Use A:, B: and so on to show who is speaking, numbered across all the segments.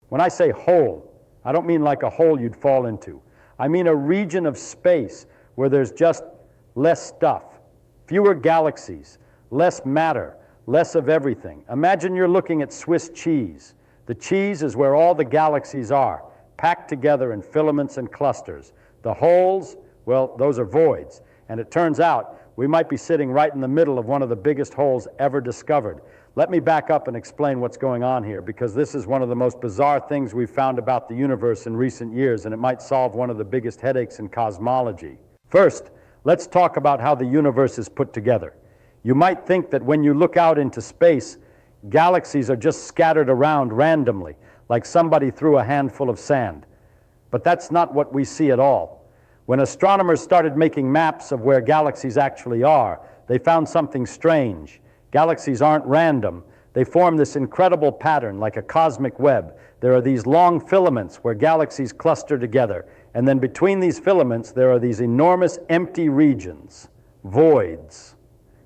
A: When I say hole, I don't mean like a hole you'd fall into. I mean a region of space where there's just less stuff, fewer galaxies, less matter, less of everything. Imagine you're looking at Swiss cheese. The cheese is where all the galaxies are, packed together in filaments and clusters. The holes, well, those are voids. And it turns out we might be sitting right in the middle of one of the biggest holes ever discovered. Let me back up and explain what's going on here, because this is one of the most bizarre things we've found about the universe in recent years, and it might solve one of the biggest headaches in cosmology. First, let's talk about how the universe is put together. You might think that when you look out into space, galaxies are just scattered around randomly, like somebody threw a handful of sand. But that's not what we see at all. When astronomers started making maps of where galaxies actually are, they found something strange. Galaxies aren't random. They form this incredible pattern like a cosmic web. There are these long filaments where galaxies cluster together, and then between these filaments there are these enormous empty regions, voids.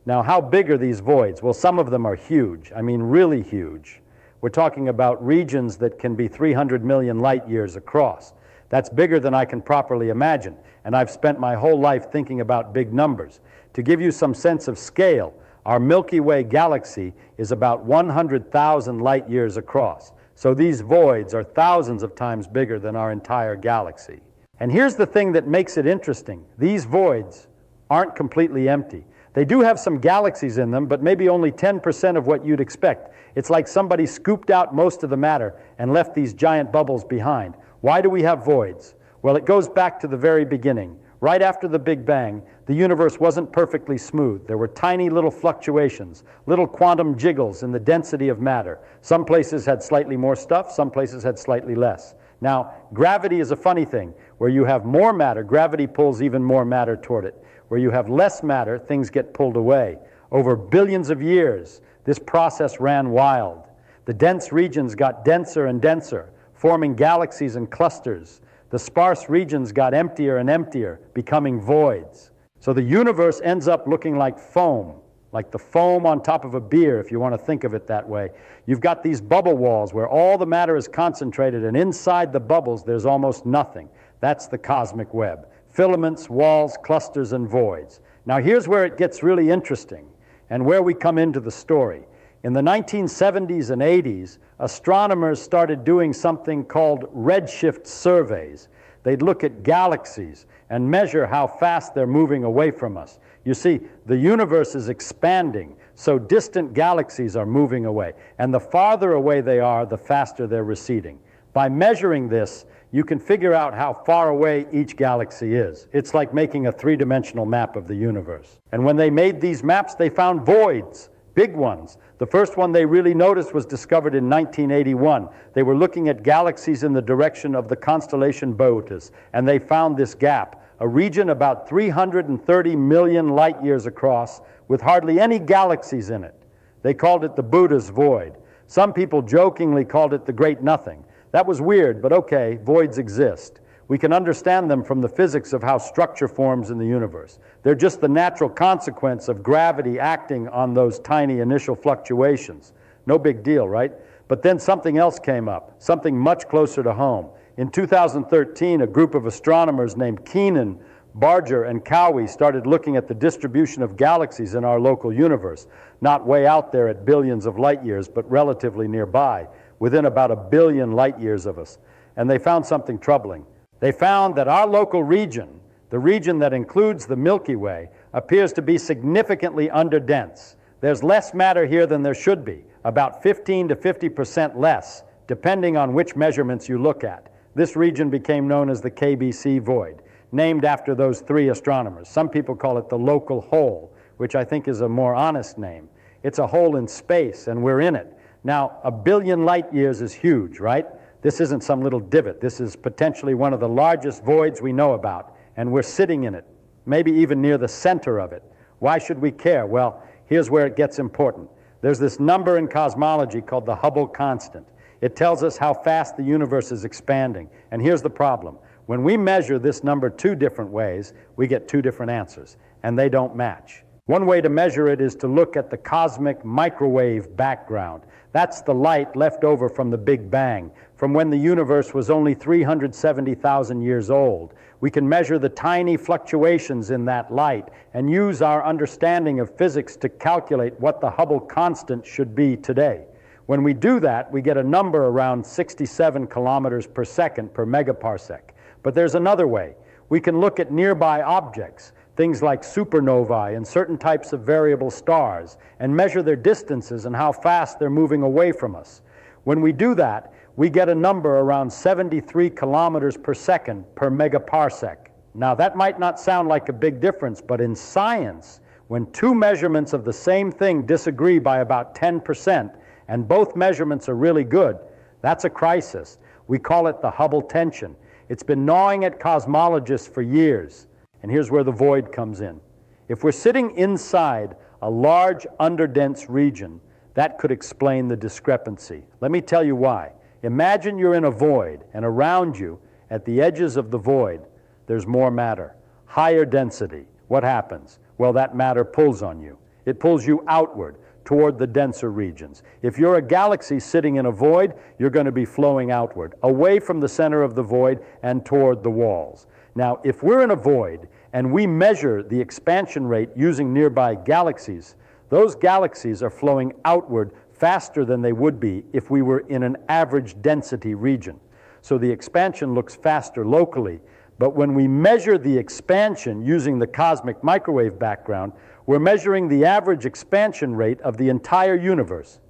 A: Now, how big are these voids? Well, some of them are huge. I mean, really huge. We're talking about regions that can be 300 million light years across. That's bigger than I can properly imagine, and I've spent my whole life thinking about big numbers. To give you some sense of scale, our Milky Way galaxy is about 100,000 light years across. So these voids are thousands of times bigger than our entire galaxy. And here's the thing that makes it interesting. These voids aren't completely empty. They do have some galaxies in them, but maybe only 10% of what you'd expect. It's like somebody scooped out most of the matter and left these giant bubbles behind. Why do we have voids? Well, it goes back to the very beginning. Right after the Big Bang, the universe wasn't perfectly smooth. There were tiny little fluctuations, little quantum jiggles in the density of matter. Some places had slightly more stuff, some places had slightly less. Now, gravity is a funny thing. Where you have more matter, gravity pulls even more matter toward it. Where you have less matter, things get pulled away. Over billions of years, this process ran wild. The dense regions got denser and denser, forming galaxies and clusters. The sparse regions got emptier and emptier, becoming voids. So the universe ends up looking like foam, like the foam on top of a beer, if you want to think of it that way. You've got these bubble walls where all the matter is concentrated, and inside the bubbles there's almost nothing. That's the cosmic web. Filaments, walls, clusters, and voids. Now here's where it gets really interesting, and where we come into the story. In the 1970s and 80s, astronomers started doing something called redshift surveys. They'd look at galaxies and measure how fast they're moving away from us. You see, the universe is expanding, so distant galaxies are moving away. And the farther away they are, the faster they're receding. By measuring this, you can figure out how far away each galaxy is. It's like making a three-dimensional map of the universe. And when they made these maps, they found voids. Big ones. The first one they really noticed was discovered in 1981. They were looking at galaxies in the direction of the constellation Boötis, and they found this gap, a region about 330 million light years across with hardly any galaxies in it. They called it the Buddha's void. Some people jokingly called it the Great Nothing. That was weird, but okay, voids exist. We can understand them from the physics of how structure forms in the universe. They're just the natural consequence of gravity acting on those tiny initial fluctuations. No big deal, right? But then something else came up, something much closer to home. In 2013, a group of astronomers named Keenan, Barger, and Cowie started looking at the distribution of galaxies in our local universe, not way out there at billions of light years, but relatively nearby, within about 1 billion light years of us. And they found something troubling. They found that our local region, the region that includes the Milky Way, appears to be significantly underdense. There's less matter here than there should be, about 15 to 50% less, depending on which measurements you look at. This region became known as the KBC void, named after those three astronomers. Some people call it the local hole, which I think is a more honest name. It's a hole in space, and we're in it. Now, 1 billion light years is huge, right? This isn't some little divot. This is potentially one of the largest voids we know about, and we're sitting in it, maybe even near the center of it. Why should we care? Well, here's where it gets important. There's this number in cosmology called the Hubble constant. It tells us how fast the universe is expanding. And here's the problem. When we measure this number 2 different ways, we get 2 different answers, and they don't match. One way to measure it is to look at the cosmic microwave background. That's the light left over from the Big Bang, from when the universe was only 370,000 years old. We can measure the tiny fluctuations in that light and use our understanding of physics to calculate what the Hubble constant should be today. When we do that, we get a number around 67 kilometers per second per megaparsec. But there's another way. We can look at nearby objects, things like supernovae and certain types of variable stars, and measure their distances and how fast they're moving away from us. When we do that, we get a number around 73 kilometers per second per megaparsec. Now, that might not sound like a big difference, but in science, when two measurements of the same thing disagree by about 10%, and both measurements are really good, that's a crisis. We call it the Hubble tension. It's been gnawing at cosmologists for years. And here's where the void comes in. If we're sitting inside a large underdense region, that could explain the discrepancy. Let me tell you why. Imagine you're in a void, and around you, at the edges of the void, there's more matter, higher density. What happens? Well, that matter pulls on you. It pulls you outward toward the denser regions. If you're a galaxy sitting in a void, you're going to be flowing outward, away from the center of the void and toward the walls. Now, if we're in a void and we measure the expansion rate using nearby galaxies, those galaxies are flowing outward faster than they would be if we were in an average density region. So the expansion looks faster locally, but when we measure the expansion using the cosmic microwave background, we're measuring the average expansion rate of the entire universe.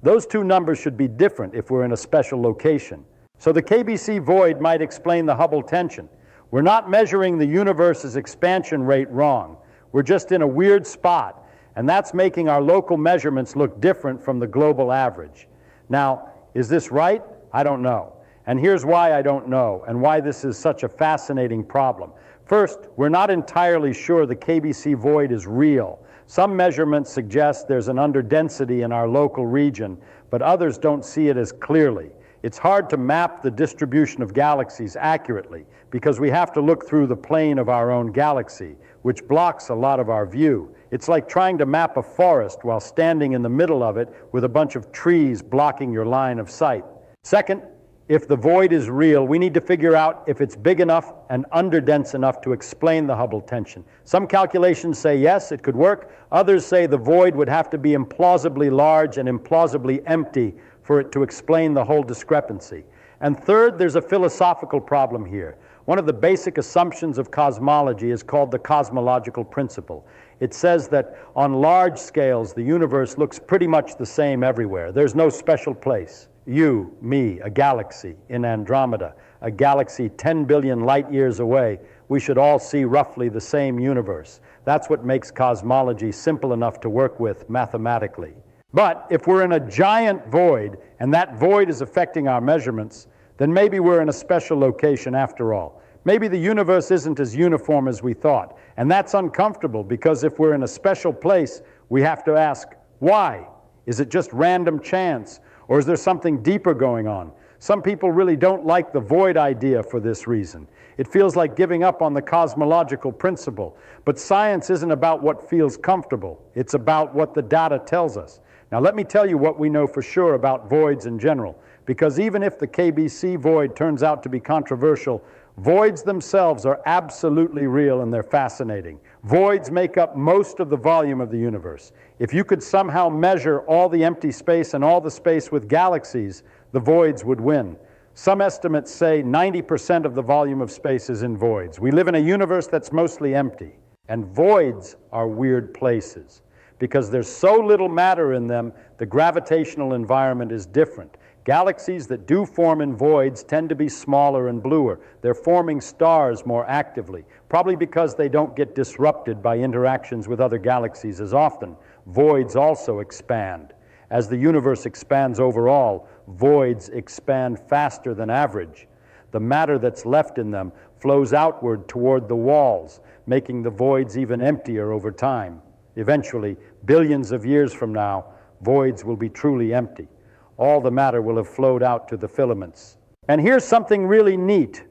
A: Those two numbers should be different if we're in a special location. So the KBC void might explain the Hubble tension. We're not measuring the universe's expansion rate wrong. We're just in a weird spot, and that's making our local measurements look different from the global average. Now, is this right? I don't know. And here's why I don't know, and why this is such a fascinating problem. First, we're not entirely sure the KBC void is real. Some measurements suggest there's an underdensity in our local region, but others don't see it as clearly. It's hard to map the distribution of galaxies accurately because we have to look through the plane of our own galaxy, which blocks a lot of our view. It's like trying to map a forest while standing in the middle of it with a bunch of trees blocking your line of sight. Second, if the void is real, we need to figure out if it's big enough and underdense enough to explain the Hubble tension. Some calculations say yes, it could work. Others say the void would have to be implausibly large and implausibly empty for it to explain the whole discrepancy. And third, there's a philosophical problem here. One of the basic assumptions of cosmology is called the cosmological principle. It says that on large scales, the universe looks pretty much the same everywhere. There's no special place. You, me, a galaxy in Andromeda, a galaxy 10 billion light years away, we should all see roughly the same universe. That's what makes cosmology simple enough to work with mathematically. But if we're in a giant void, and that void is affecting our measurements, then maybe we're in a special location after all. Maybe the universe isn't as uniform as we thought, and that's uncomfortable because if we're in a special place, we have to ask, why? Is it just random chance? Or is there something deeper going on? Some people really don't like the void idea for this reason. It feels like giving up on the cosmological principle. But science isn't about what feels comfortable. It's about what the data tells us. Now let me tell you what we know for sure about voids in general. Because even if the KBC void turns out to be controversial, voids themselves are absolutely real and they're fascinating. Voids make up most of the volume of the universe. If you could somehow measure all the empty space and all the space with galaxies, the voids would win. Some estimates say 90% of the volume of space is in voids. We live in a universe that's mostly empty. And voids are weird places. Because there's so little matter in them, the gravitational environment is different. Galaxies that do form in voids tend to be smaller and bluer. They're forming stars more actively, probably because they don't get disrupted by interactions with other galaxies as often. Voids also expand. As the universe expands overall, voids expand faster than average. The matter that's left in them flows outward toward the walls, making the voids even emptier over time. Eventually, billions of years from now, voids will be truly empty. All the matter will have flowed out to the filaments. And here's something really neat.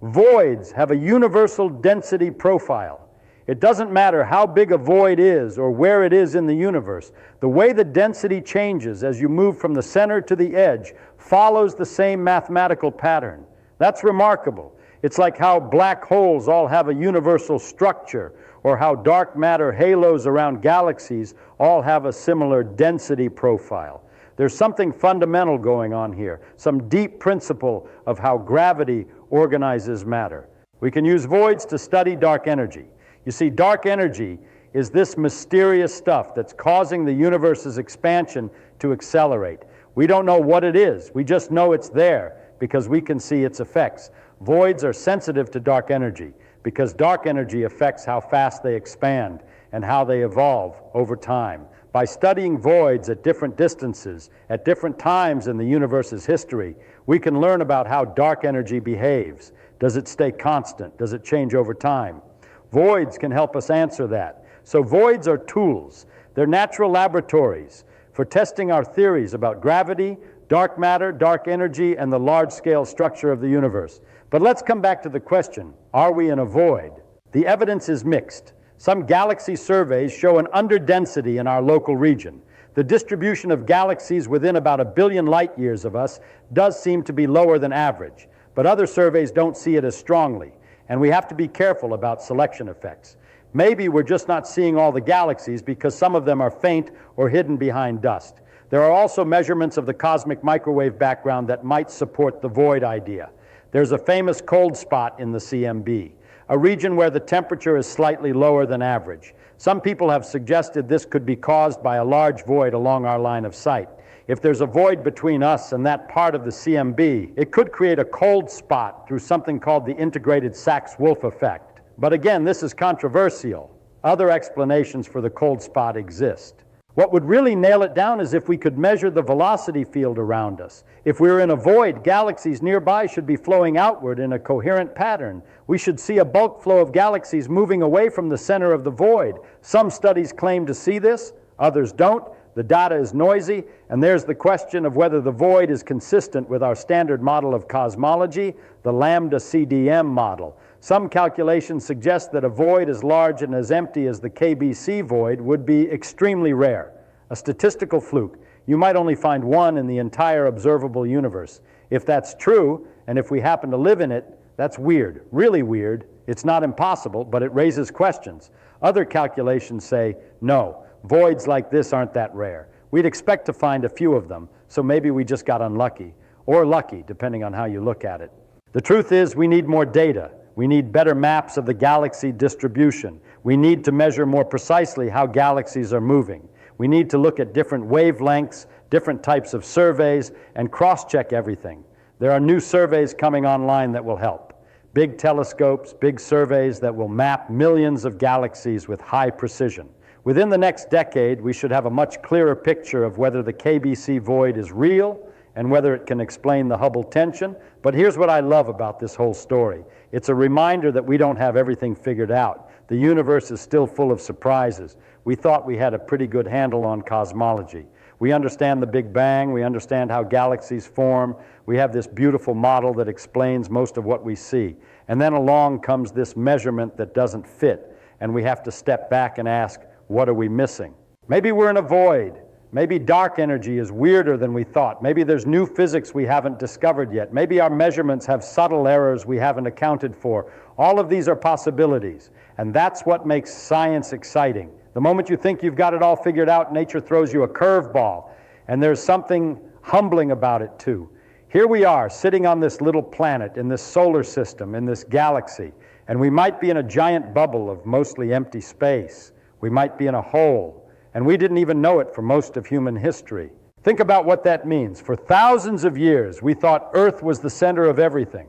A: Voids have a universal density profile. It doesn't matter how big a void is or where it is in the universe. The way the density changes as you move from the center to the edge follows the same mathematical pattern. That's remarkable. It's like how black holes all have a universal structure, or how dark matter halos around galaxies all have a similar density profile. There's something fundamental going on here, some deep principle of how gravity organizes matter. We can use voids to study dark energy. You see, dark energy is this mysterious stuff that's causing the universe's expansion to accelerate. We don't know what it is. We just know it's there because we can see its effects. Voids are sensitive to dark energy because dark energy affects how fast they expand and how they evolve over time. By studying voids at different distances, at different times in the universe's history, we can learn about how dark energy behaves. Does it stay constant? Does it change over time? Voids can help us answer that. So voids are tools. They're natural laboratories for testing our theories about gravity, dark matter, dark energy, and the large-scale structure of the universe. But let's come back to the question, are we in a void? The evidence is mixed. Some galaxy surveys show an underdensity in our local region. The distribution of galaxies within about 1 billion light years of us does seem to be lower than average, but other surveys don't see it as strongly, and we have to be careful about selection effects. Maybe we're just not seeing all the galaxies because some of them are faint or hidden behind dust. There are also measurements of the cosmic microwave background that might support the void idea. There's a famous cold spot in the CMB, a region where the temperature is slightly lower than average. Some people have suggested this could be caused by a large void along our line of sight. If there's a void between us and that part of the CMB, it could create a cold spot through something called the integrated Sachs-Wolf effect. But again, this is controversial. Other explanations for the cold spot exist. What would really nail it down is if we could measure the velocity field around us. If we were in a void, galaxies nearby should be flowing outward in a coherent pattern. We should see a bulk flow of galaxies moving away from the center of the void. Some studies claim to see this, others don't. The data is noisy, and there's the question of whether the void is consistent with our standard model of cosmology, the lambda CDM model. Some calculations suggest that a void as large and as empty as the KBC void would be extremely rare, a statistical fluke. You might only find one in the entire observable universe. If that's true, and if we happen to live in it, that's weird, really weird. It's not impossible, but it raises questions. Other calculations say, no, voids like this aren't that rare. We'd expect to find a few of them, so maybe we just got unlucky, or lucky, depending on how you look at it. The truth is, we need more data. We need better maps of the galaxy distribution. We need to measure more precisely how galaxies are moving. We need to look at different wavelengths, different types of surveys, and cross-check everything. There are new surveys coming online that will help. Big telescopes, big surveys that will map millions of galaxies with high precision. Within the next decade, we should have a much clearer picture of whether the KBC void is real and whether it can explain the Hubble tension. But here's what I love about this whole story. It's a reminder that we don't have everything figured out. The universe is still full of surprises. We thought we had a pretty good handle on cosmology. We understand the Big Bang. We understand how galaxies form. We have this beautiful model that explains most of what we see. And then along comes this measurement that doesn't fit, and we have to step back and ask, what are we missing? Maybe we're in a void. Maybe dark energy is weirder than we thought. Maybe there's new physics we haven't discovered yet. Maybe our measurements have subtle errors we haven't accounted for. All of these are possibilities, and that's what makes science exciting. The moment you think you've got it all figured out, nature throws you a curveball, and there's something humbling about it too. Here we are, sitting on this little planet, in this solar system, in this galaxy, and we might be in a giant bubble of mostly empty space. We might be in a hole, and we didn't even know it for most of human history. Think about what that means. For thousands of years, we thought Earth was the center of everything.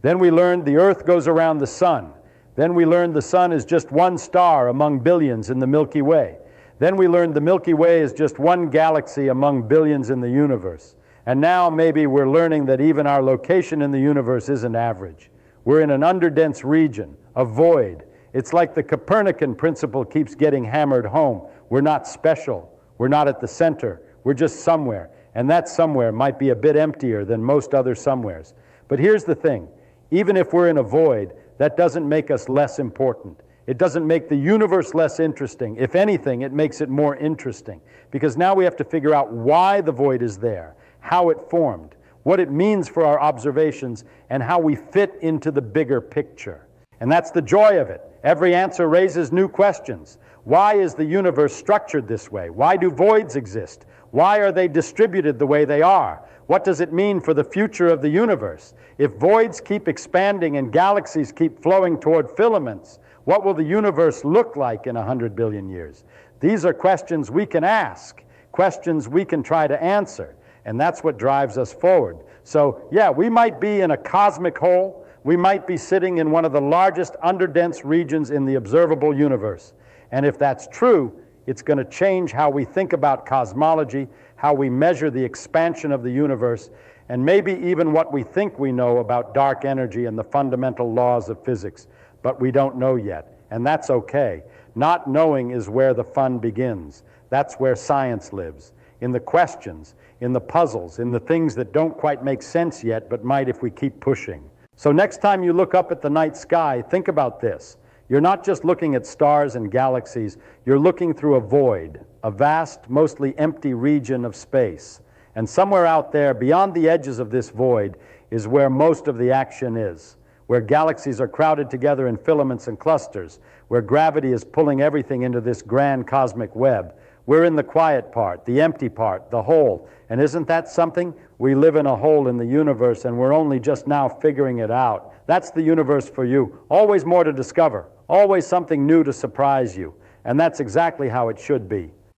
A: Then we learned the Earth goes around the sun. Then we learned the sun is just one star among billions in the Milky Way. Then we learned the Milky Way is just one galaxy among billions in the universe. And now maybe we're learning that even our location in the universe isn't average. We're in an underdense region, a void. It's like the Copernican principle keeps getting hammered home. We're not special. We're not at the center. We're just somewhere. And that somewhere might be a bit emptier than most other somewheres. But here's the thing. Even if we're in a void, that doesn't make us less important. It doesn't make the universe less interesting. If anything, it makes it more interesting, because now we have to figure out why the void is there, how it formed, what it means for our observations, and how we fit into the bigger picture. And that's the joy of it. Every answer raises new questions. Why is the universe structured this way? Why do voids exist? Why are they distributed the way they are? What does it mean for the future of the universe? If voids keep expanding and galaxies keep flowing toward filaments, what will the universe look like in 100 billion years? These are questions we can ask, questions we can try to answer, and that's what drives us forward. So, yeah, we might be in a cosmic hole. We might be sitting in one of the largest underdense regions in the observable universe. And if that's true, it's going to change how we think about cosmology, how we measure the expansion of the universe, and maybe even what we think we know about dark energy and the fundamental laws of physics. But we don't know yet, and that's okay. Not knowing is where the fun begins. That's where science lives, in the questions, in the puzzles, in the things that don't quite make sense yet, but might if we keep pushing. So next time you look up at the night sky, think about this. You're not just looking at stars and galaxies, you're looking through a void, a vast, mostly empty region of space. And somewhere out there, beyond the edges of this void, is where most of the action is, where galaxies are crowded together in filaments and clusters, where gravity is pulling everything into this grand cosmic web. We're in the quiet part, the empty part, the hole. And isn't that something? We live in a hole in the universe, and we're only just now figuring it out. That's the universe for you. Always more to discover. Always something new to surprise you. And that's exactly how it should be.